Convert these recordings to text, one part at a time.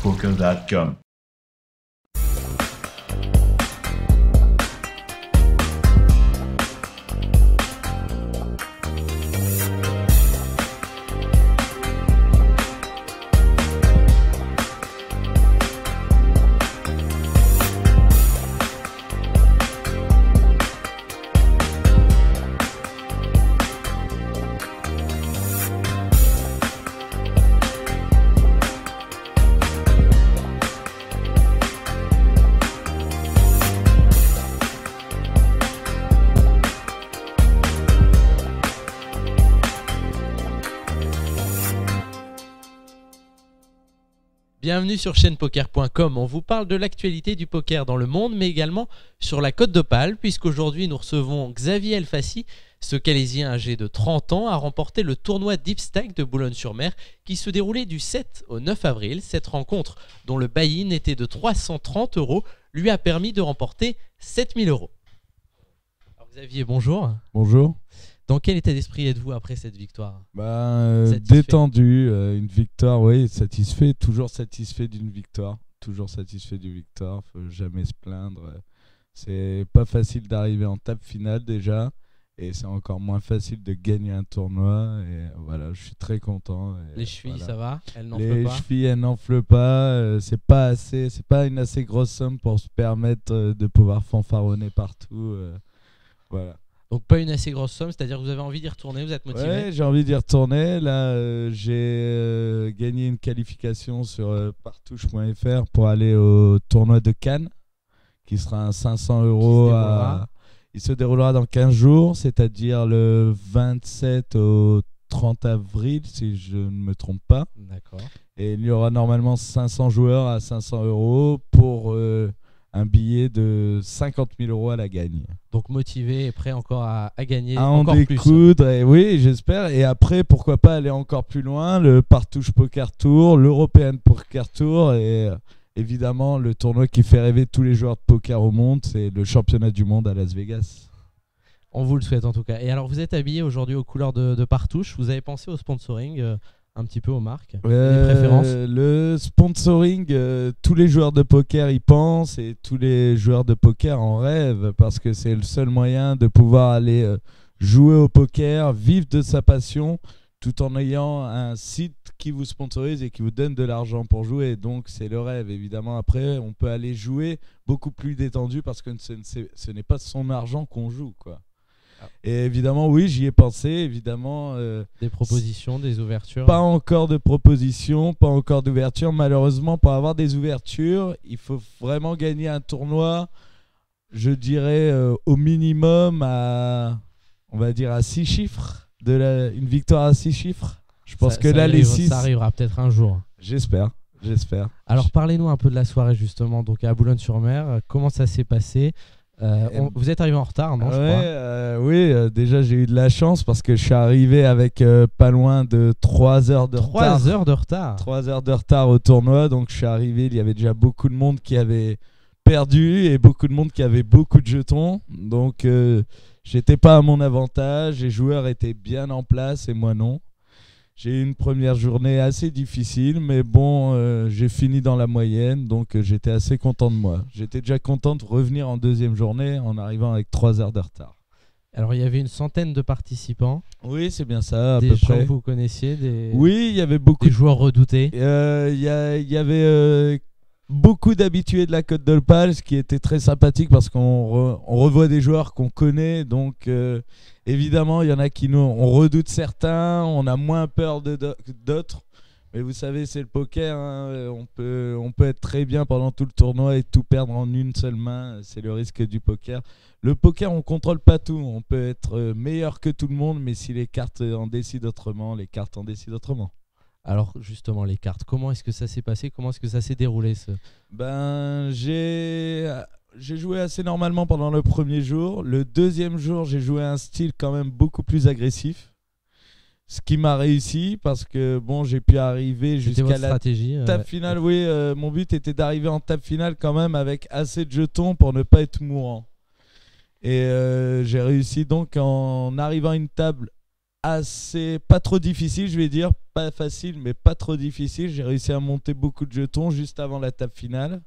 chainpoker.com. Bienvenue sur chainpoker.com. On vous parle de l'actualité du poker dans le monde, mais également sur la Côte d'Opale, puisqu'aujourd'hui nous recevons Xavier Elfassi. Ce Calaisien âgé de 30 ans a remporté le tournoi Deep Stack de Boulogne-sur-Mer qui se déroulait du 7 au 9 avril. Cette rencontre, dont le buy-in était de 330 €, lui a permis de remporter 7000 €. Alors Xavier, bonjour. Bonjour. Dans quel état d'esprit êtes-vous après cette victoire ? Détendu, une victoire, oui, satisfait, toujours satisfait d'une victoire. Toujours satisfait d'une victoire, faut jamais se plaindre. C'est pas facile d'arriver en table finale déjà, et c'est encore moins facile de gagner un tournoi. Et voilà, je suis très content. Les chevilles, voilà. Ça va ? Elles n'enflent pas ? Les chevilles, elles n'enflent pas. C'est pas une assez grosse somme pour se permettre de pouvoir fanfaronner partout. Voilà. Donc pas une assez grosse somme, c'est-à-dire que vous avez envie d'y retourner, vous êtes motivé ? Ouais, j'ai envie d'y retourner. Là, j'ai gagné une qualification sur partouche.fr pour aller au tournoi de Cannes, qui sera à 500 €. Il se déroulera dans 15 jours, c'est-à-dire le 27 au 30 avril, si je ne me trompe pas. D'accord. Et il y aura normalement 500 joueurs à 500 € pour un billet de 50 000 € à la gagne. Donc motivé et prêt encore à gagner à en encore découdre, et oui, j'espère. Et après, pourquoi pas aller encore plus loin, le Partouche Poker Tour, l'European Poker Tour, et évidemment le tournoi qui fait rêver tous les joueurs de poker au monde, c'est le championnat du monde à Las Vegas. On vous le souhaite en tout cas. Et alors vous êtes habillé aujourd'hui aux couleurs de Partouche, vous avez pensé au sponsoring un petit peu aux marques, des préférences ? Le sponsoring, tous les joueurs de poker y pensent, et tous les joueurs de poker en rêvent, parce que c'est le seul moyen de pouvoir aller jouer au poker, vivre de sa passion, tout en ayant un site qui vous sponsorise et qui vous donne de l'argent pour jouer. Donc c'est le rêve, évidemment. Après, on peut aller jouer beaucoup plus détendu, parce que ce n'est pas son argent qu'on joue, quoi. Et évidemment, oui, j'y ai pensé, évidemment. Des propositions, des ouvertures ? Pas encore de propositions, pas encore d'ouverture. Malheureusement, pour avoir des ouvertures, il faut vraiment gagner un tournoi, je dirais, au minimum on va dire à 6 chiffres. Une victoire à 6 chiffres. Je pense que là, les 6... Ça arrivera peut-être un jour. J'espère. Alors, parlez-nous un peu de la soirée, justement, donc à Boulogne-sur-Mer. Comment ça s'est passé ? Vous êtes arrivé en retard, non, je crois. Oui, déjà j'ai eu de la chance, parce que je suis arrivé avec pas loin de 3 heures de retard. 3 heures de retard. 3 heures de retard au tournoi, donc je suis arrivé, il y avait déjà beaucoup de monde qui avait perdu et beaucoup de monde qui avait beaucoup de jetons. Donc j'étais pas à mon avantage, les joueurs étaient bien en place et moi non. J'ai eu une première journée assez difficile, mais bon, j'ai fini dans la moyenne, donc j'étais assez content de moi. J'étais déjà content de revenir en deuxième journée en arrivant avec 3 heures de retard. Alors il y avait une centaine de participants. Oui, c'est bien ça, à des peu gens près. que vous connaissiez, Oui, il y avait beaucoup des joueurs redoutés. Il y avait beaucoup d'habitués de la Côte d'Opale, ce qui était très sympathique, parce qu'on revoit des joueurs qu'on connaît, donc évidemment il y en a qui on redoute certains, on a moins peur d'autres, mais vous savez, c'est le poker, hein. On peut être très bien pendant tout le tournoi et tout perdre en une seule main, c'est le risque du poker. Le poker, on contrôle pas tout, on peut être meilleur que tout le monde, mais si les cartes en décident autrement, les cartes en décident autrement. Alors justement, les cartes, comment est-ce que ça s'est passé ? Comment est-ce que ça s'est déroulé J'ai joué assez normalement pendant le premier jour. Le deuxième jour, j'ai joué un style quand même beaucoup plus agressif. Ce qui m'a réussi, parce que bon, j'ai pu arriver jusqu'à la table finale. Oui, mon but était d'arriver en table finale quand même avec assez de jetons pour ne pas être mourant. Et j'ai réussi donc en arrivant à une table assez, pas trop difficile, je vais dire, pas facile, mais pas trop difficile. J'ai réussi à monter beaucoup de jetons juste avant la table finale.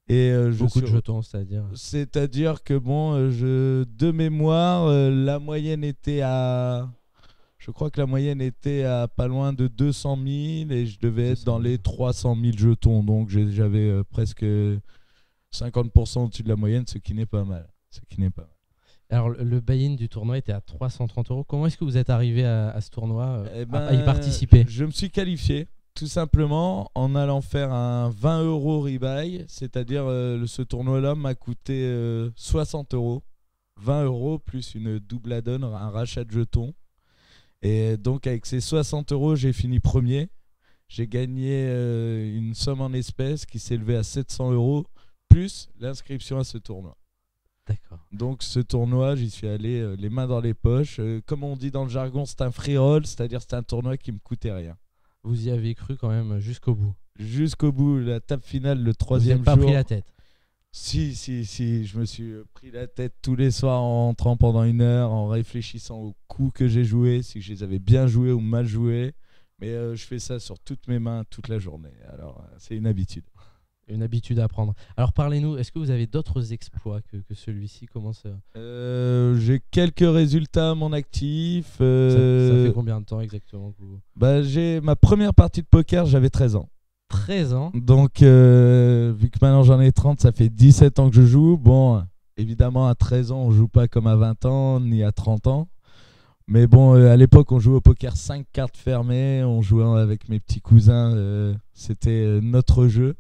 Et Beaucoup de jetons, c'est-à-dire. C'est-à-dire que bon, de mémoire, la moyenne était à, je crois que la moyenne était à pas loin de 200 000 et je devais être dans les 300 000 jetons. Donc j'avais presque 50% au-dessus de la moyenne, ce qui n'est pas mal. Ce qui n'est pas mal. Alors, le buy-in du tournoi était à 330 €. Comment est-ce que vous êtes arrivé à ce tournoi, à y participer? Je me suis qualifié tout simplement en allant faire un 20 € rebuy, c'est-à-dire ce tournoi-là m'a coûté 60 €. 20 € plus une double add-on, un rachat de jetons. Et donc avec ces 60 €, j'ai fini premier. J'ai gagné une somme en espèces qui s'élevait à 700 € plus l'inscription à ce tournoi. D'accord. Donc ce tournoi, j'y suis allé les mains dans les poches. Comme on dit dans le jargon, c'est un free roll, c'est-à-dire c'est un tournoi qui me coûtait rien. Vous y avez cru quand même jusqu'au bout. Jusqu'au bout, la table finale, le troisième jour. Vous n'avez pas pris la tête? Si, je me suis pris la tête tous les soirs en rentrant pendant 1 heure, en réfléchissant aux coups que j'ai joués, si je les avais bien joués ou mal joués. Mais je fais ça sur toutes mes mains toute la journée. Alors c'est une habitude. Une habitude à prendre. Alors parlez-nous, est-ce que vous avez d'autres exploits que celui-ci? Comment ça... J'ai quelques résultats à mon actif. Ça fait combien de temps exactement que vous... J'ai ma première partie de poker, j'avais 13 ans. 13 ans. Donc vu que maintenant j'en ai 30, ça fait 17 ans que je joue. Bon, évidemment à 13 ans, on joue pas comme à 20 ans ni à 30 ans. Mais bon, à l'époque, on jouait au poker 5 cartes fermées. On jouait avec mes petits cousins. C'était notre jeu.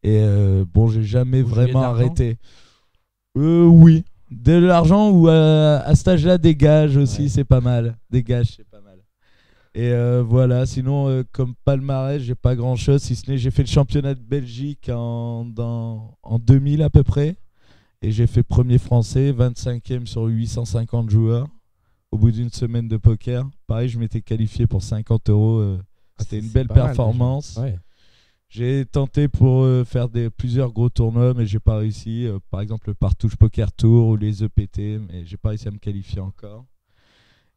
Et bon, j'ai jamais vraiment arrêté. Oui. De l'argent ou à cet âge-là, des gages aussi, c'est pas mal. Des gages, c'est pas mal. Et voilà, sinon, comme palmarès, j'ai pas grand-chose. Si ce n'est, j'ai fait le championnat de Belgique en 2000 à peu près. Et j'ai fait premier français, 25e sur 850 joueurs. Au bout d'une semaine de poker. Pareil, je m'étais qualifié pour 50 €. C'était une belle performance. Ouais. J'ai tenté pour faire plusieurs gros tournois, mais j'ai pas réussi. Par exemple, le Partouche Poker Tour ou les EPT, mais j'ai pas réussi à me qualifier encore.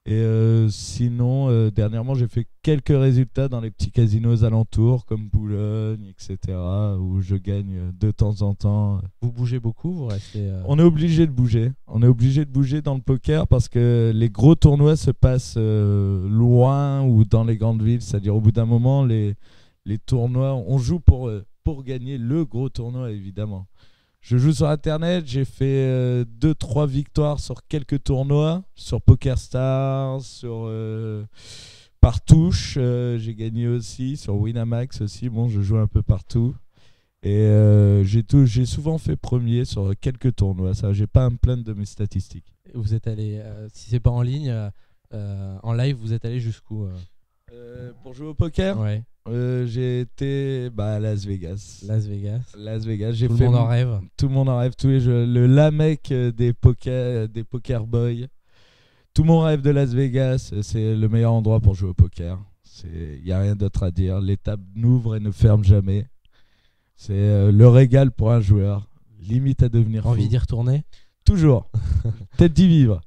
Et sinon, dernièrement, j'ai fait quelques résultats dans les petits casinos alentours, comme Boulogne, etc., où je gagne de temps en temps. Vous bougez beaucoup, vous restez... On est obligé de bouger. On est obligé de bouger dans le poker parce que les gros tournois se passent loin ou dans les grandes villes. C'est-à-dire, au bout d'un moment, les tournois, on joue pour gagner le gros tournoi, évidemment. Je joue sur Internet, j'ai fait 2-3 victoires sur quelques tournois, sur PokerStars, sur Partouche, j'ai gagné aussi, sur Winamax aussi, bon, je joue un peu partout. Et j'ai souvent fait premier sur quelques tournois, ça, j'ai pas à me plaindre de mes statistiques. Vous êtes allé, si c'est pas en ligne, en live, vous êtes allé jusqu'où pour jouer au poker? Ouais. J'ai été à Las Vegas. Las Vegas. J'ai Tout le monde en rêve. Tout le monde en rêve. Tous les jeux. Le Lamec des poker boys. Tout le monde rêve de Las Vegas. C'est le meilleur endroit pour jouer au poker. Il n'y a rien d'autre à dire. Les tables n'ouvrent et ne ferment jamais. C'est le régal pour un joueur. Limite à devenir fou. Envie d'y retourner? Toujours. Peut-être d'y vivre.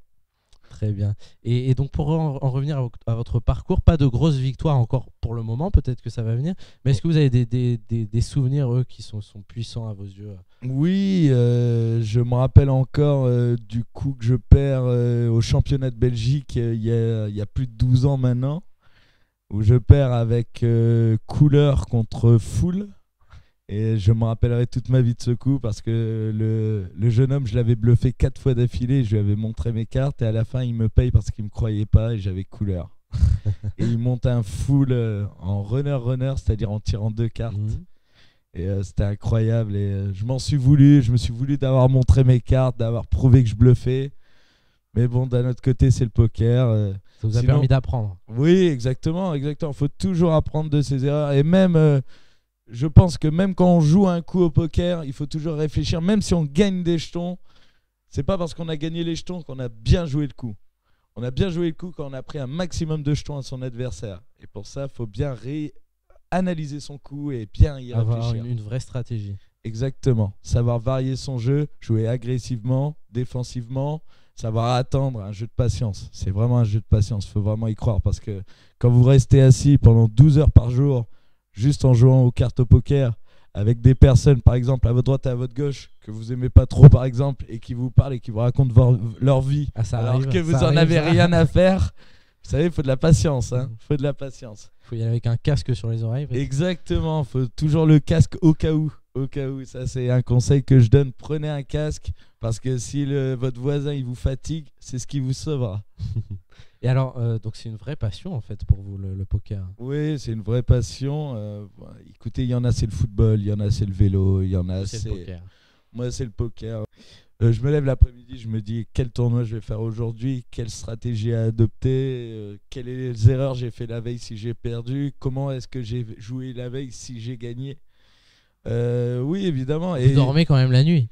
Très bien. Et donc pour en revenir à votre parcours, pas de grosses victoires encore pour le moment, peut-être que ça va venir, mais est-ce que vous avez des souvenirs qui sont puissants à vos yeux? Oui, je me rappelle encore du coup que je perds au championnat de Belgique il y a plus de 12 ans maintenant, où je perds avec couleur contre full. Et je me rappellerai toute ma vie de ce coup parce que le jeune homme, je l'avais bluffé 4 fois d'affilée, je lui avais montré mes cartes et à la fin il me paye parce qu'il ne me croyait pas et j'avais couleur. Et il monte un full en runner-runner, c'est-à-dire en tirant 2 cartes. Et c'était incroyable et je me suis voulu d'avoir montré mes cartes, d'avoir prouvé que je bluffais. Mais bon, d'un autre côté, c'est le poker. Ça vous a permis d'apprendre. Oui, exactement. Il faut toujours apprendre de ses erreurs et même... je pense que même quand on joue un coup au poker, il faut toujours réfléchir. Même si on gagne des jetons, c'est pas parce qu'on a gagné les jetons qu'on a bien joué le coup. On a bien joué le coup quand on a pris un maximum de jetons à son adversaire. Et pour ça, il faut bien analyser son coup et bien y avoir réfléchir. Une vraie stratégie. Exactement. Savoir varier son jeu, jouer agressivement, défensivement, savoir attendre, un jeu de patience. C'est vraiment un jeu de patience, il faut vraiment y croire parce que quand vous restez assis pendant 12 heures par jour, juste en jouant aux cartes au poker, avec des personnes, par exemple, à votre droite et à votre gauche, que vous aimez pas trop, par exemple, et qui vous parlent et qui vous racontent leur vie, ça alors arrive, que vous ça en arrive, avez ça. rien à faire. Vous savez, il faut de la patience, hein. Faut de la patience. Faut y aller avec un casque sur les oreilles. peut-être. Exactement, faut toujours le casque au cas où. Au cas où, ça c'est un conseil que je donne. Prenez un casque parce que si votre voisin il vous fatigue, c'est ce qui vous sauvera. Et alors, donc c'est une vraie passion en fait pour vous le poker. Oui, c'est une vraie passion. Écoutez, il y en a c'est le football, il y en a c'est le vélo, il y en a C'est le poker. Moi c'est le poker. Je me lève l'après-midi, je me dis quel tournoi je vais faire aujourd'hui, quelle stratégie à adopter, quelles erreurs j'ai fait la veille si j'ai perdu, comment est-ce que j'ai joué la veille si j'ai gagné. Oui, évidemment. Vous dormez quand même la nuit?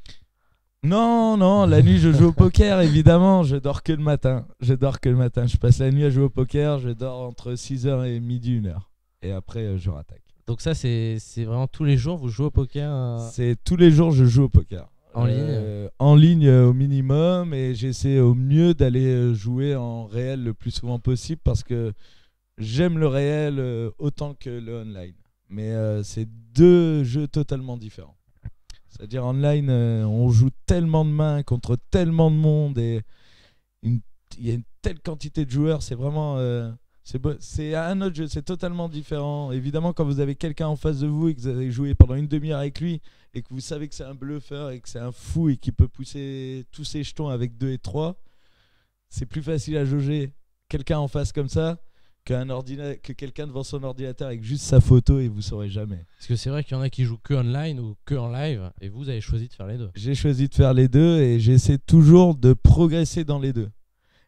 Non, la nuit je joue au poker, évidemment, je dors que le matin. Je passe la nuit à jouer au poker, je dors entre 6h et midi, 1h. Et après, je rattaque. Donc ça, c'est vraiment tous les jours, vous jouez au poker C'est tous les jours, je joue au poker. En ligne En ligne au minimum, et j'essaie au mieux d'aller jouer en réel le plus souvent possible parce que j'aime le réel autant que le online. Mais c'est deux jeux totalement différents. C'est-à-dire online, on joue tellement de mains contre tellement de monde et il y a une telle quantité de joueurs, c'est vraiment... c'est un autre jeu, c'est totalement différent. Évidemment, quand vous avez quelqu'un en face de vous et que vous avez joué pendant une demi-heure avec lui et que vous savez que c'est un bluffeur et que c'est un fou et qu'il peut pousser tous ses jetons avec 2 et 3, c'est plus facile à jauger quelqu'un en face comme ça que quelqu'un devant son ordinateur avec juste sa photo et vous saurez jamais. Parce que c'est vrai qu'il y en a qui jouent que online ou que en live et vous avez choisi de faire les deux. J'ai choisi de faire les deux et j'essaie toujours de progresser dans les deux.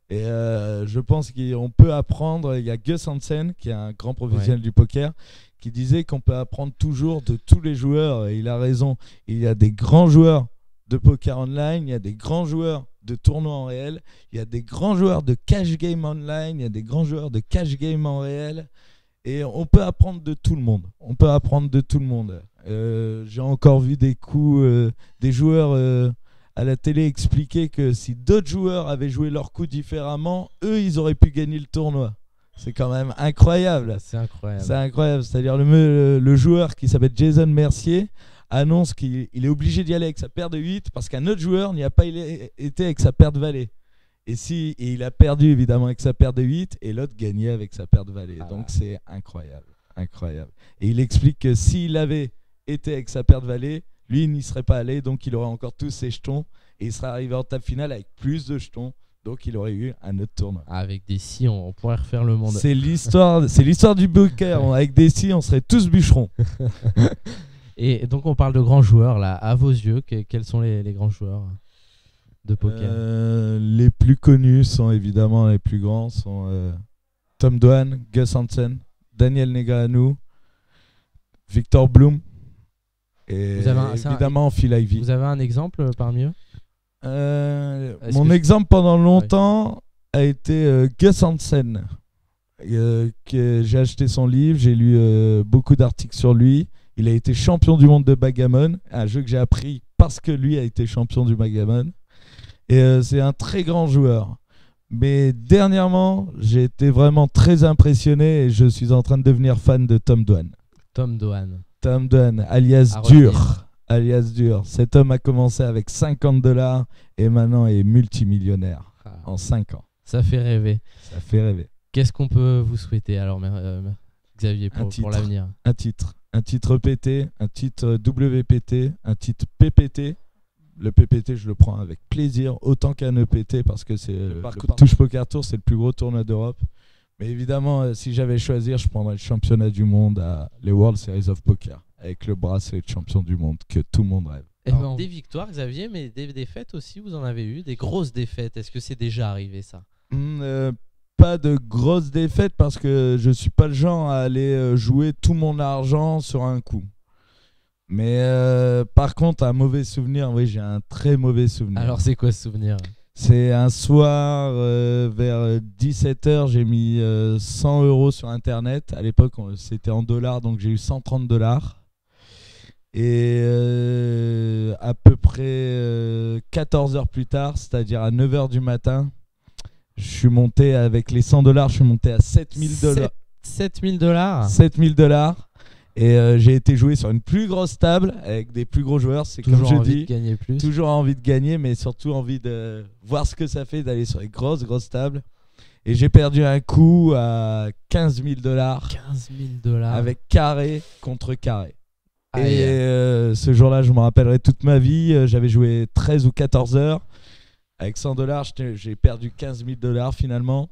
Et je pense qu'on peut apprendre. Il y a Gus Hansen, qui est un grand professionnel du poker, qui disait qu'on peut apprendre toujours de tous les joueurs. Et il a raison. Il y a des grands joueurs de poker online, il y a des grands joueurs de tournois en réel, il y a des grands joueurs de cash game online, il y a des grands joueurs de cash game en réel. Et on peut apprendre de tout le monde. J'ai encore vu des coups, des joueurs... à la télé expliquer que si d'autres joueurs avaient joué leur coup différemment, eux, ils auraient pu gagner le tournoi. C'est quand même incroyable. C'est incroyable. C'est incroyable. C'est-à-dire le joueur qui s'appelle Jason Mercier annonce qu'il est obligé d'y aller avec sa paire de 8 parce qu'un autre joueur n'y a pas été avec sa paire de valet. Et il a perdu évidemment avec sa paire de 8 et l'autre gagnait avec sa paire de valet. Donc c'est incroyable. Incroyable. Et il explique que s'il avait été avec sa paire de valet, lui, il n'y serait pas allé, donc il aurait encore tous ses jetons et il serait arrivé en table finale avec plus de jetons, donc il aurait eu un autre tournoi. Avec des si, on pourrait refaire le monde. C'est l'histoire du poker. Avec des si, on serait tous bûcherons. Et donc on parle de grands joueurs là. À vos yeux, quels sont les grands joueurs de poker? Les plus connus sont évidemment les plus grands sont Tom Dwan, Gus Hansen, Daniel Negreanu, Victor Bloom. Et évidemment Phil Ivey. Vous avez un exemple parmi eux? Mon exemple pendant longtemps a été Gus Hansen. J'ai acheté son livre, j'ai lu beaucoup d'articles sur lui. Il a été champion du monde de backgammon, un jeu que j'ai appris parce que lui a été champion du backgammon. Et c'est un très grand joueur. Mais dernièrement, j'ai été vraiment très impressionné et je suis en train de devenir fan de Tom Dwan. Tom Dwan, alias Dur. Alias Dur. Cet homme a commencé avec $50 et maintenant est multimillionnaire en 5 ans. Ça fait rêver. Ça fait rêver. Qu'est-ce qu'on peut vous souhaiter alors, Xavier, pour l'avenir? Un titre PT, un titre WPT, un titre PPT. Le PPT, je le prends avec plaisir, autant qu'un EPT parce que c'est le Touche Poker Tour, c'est le plus gros tournoi d'Europe. Mais évidemment, si j'avais à choisir, je prendrais le championnat du monde les World Series of Poker avec le bracelet de champion du monde que tout le monde rêve. Des victoires, Xavier, mais des défaites aussi, vous en avez eu? Des grosses défaites, est-ce que c'est déjà arrivé ça? Pas de grosses défaites parce que je suis pas le genre à aller jouer tout mon argent sur un coup. Mais par contre, un mauvais souvenir, oui, j'ai un très mauvais souvenir. Alors c'est quoi ce souvenir? C'est un soir vers 17h, j'ai mis 100 € sur internet. À l'époque, c'était en dollars, donc j'ai eu $130. Et à peu près 14 heures plus tard, c'est-à-dire à 9 heures du matin, je suis monté avec les $100, je suis monté à $7 000. 7 000 $. $7 000. Et j'ai été jouer sur une plus grosse table avec des plus gros joueurs. C'est comme je Toujours envie dis, de gagner plus. toujours envie de gagner, mais surtout envie de voir ce que ça fait d'aller sur les grosses tables. Et j'ai perdu un coup à $15 000 15 000 $. avec carré contre carré. Aïe. Et ce jour-là, je me rappellerai toute ma vie. J'avais joué 13 ou 14 heures. Avec $100, j'ai perdu $15 000 finalement.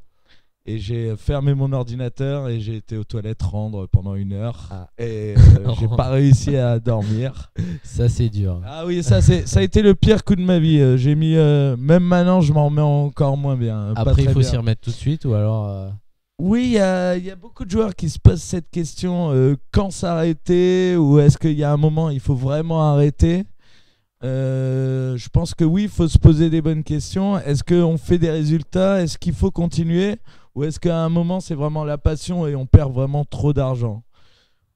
Et j'ai fermé mon ordinateur et j'ai été aux toilettes rendre pendant 1 heure. Ah. Et j'ai pas réussi à dormir. Ça, c'est dur. Ah oui, ça a été le pire coup de ma vie. J'ai mis, même maintenant, je m'en remets encore moins bien. Pas Après, il très faut bien. s'y remettre tout de suite ou alors. Oui, il y a beaucoup de joueurs qui se posent cette question, quand s'arrêter, ou est-ce qu'il y a un moment il faut vraiment arrêter. Je pense que oui, il faut se poser des bonnes questions. Est-ce qu'on fait des résultats? Est-ce qu'il faut continuer? Ou est-ce qu'à un moment c'est vraiment la passion et on perd vraiment trop d'argent?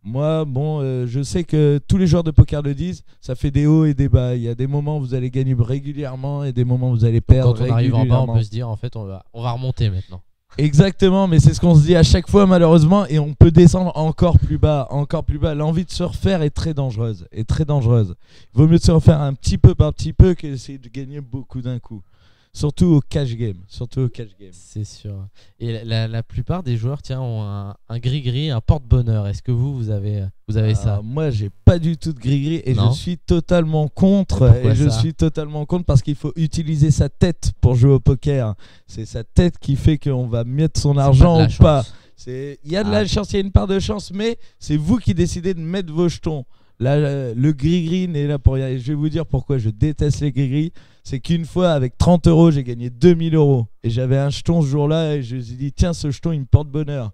Moi, bon, je sais que tous les joueurs de poker le disent, ça fait des hauts et des bas. Il y a des moments où vous allez gagner régulièrement et des moments où vous allez perdre Quand on arrive en régulièrement. bas, on peut se dire en fait, on va remonter maintenant. Exactement, mais c'est ce qu'on se dit à chaque fois malheureusement, et on peut descendre encore plus bas, encore plus bas. L'envie de se refaire est très dangereuse, Il vaut mieux se refaire un petit peu par petit peu qu'essayer de gagner beaucoup d'un coup. Surtout au cash game. C'est sûr. Et la plupart des joueurs, tiens, ont un gris-gris, un porte-bonheur. Est-ce que vous avez ça? Moi, j'ai pas du tout de gris-gris et Non. je suis totalement contre. Pourquoi Et je ça suis totalement contre parce qu'il faut utiliser sa tête pour jouer au poker. C'est sa tête qui fait qu'on va mettre son argent pas de la ou pas. chance. Il y a de la chance, il y a une part de chance, mais c'est vous qui décidez de mettre vos jetons. Là, le gris-gris n'est là pour rien. Et je vais vous dire pourquoi je déteste les gris-gris. C'est qu'une fois, avec 30 €, j'ai gagné 2 000 €. Et j'avais un jeton ce jour-là et je me suis dit, tiens, ce jeton, il me porte bonheur.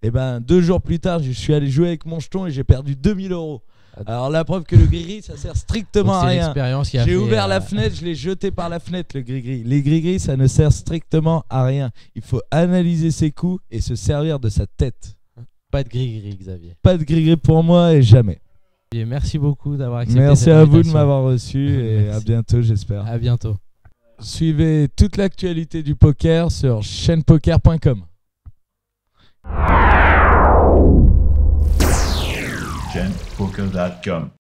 Et ben 2 jours plus tard, je suis allé jouer avec mon jeton et j'ai perdu 2 000 €. Alors la preuve que le gris-gris, ça sert strictement Donc, à c'est rien. l'expérience qui a J'ai fait, ouvert la fenêtre, je l'ai jeté par la fenêtre, le gris-gris. Les gris-gris, ça ne sert strictement à rien. Il faut analyser ses coups et se servir de sa tête. Pas de gris-gris, Xavier. Pas de gris-gris pour moi et jamais. Et merci beaucoup d'avoir accepté. Merci cette à vous de invitation. m'avoir reçu et Merci. à bientôt, j'espère. À bientôt. Suivez toute l'actualité du poker sur chaînepoker.com. chaînepoker.com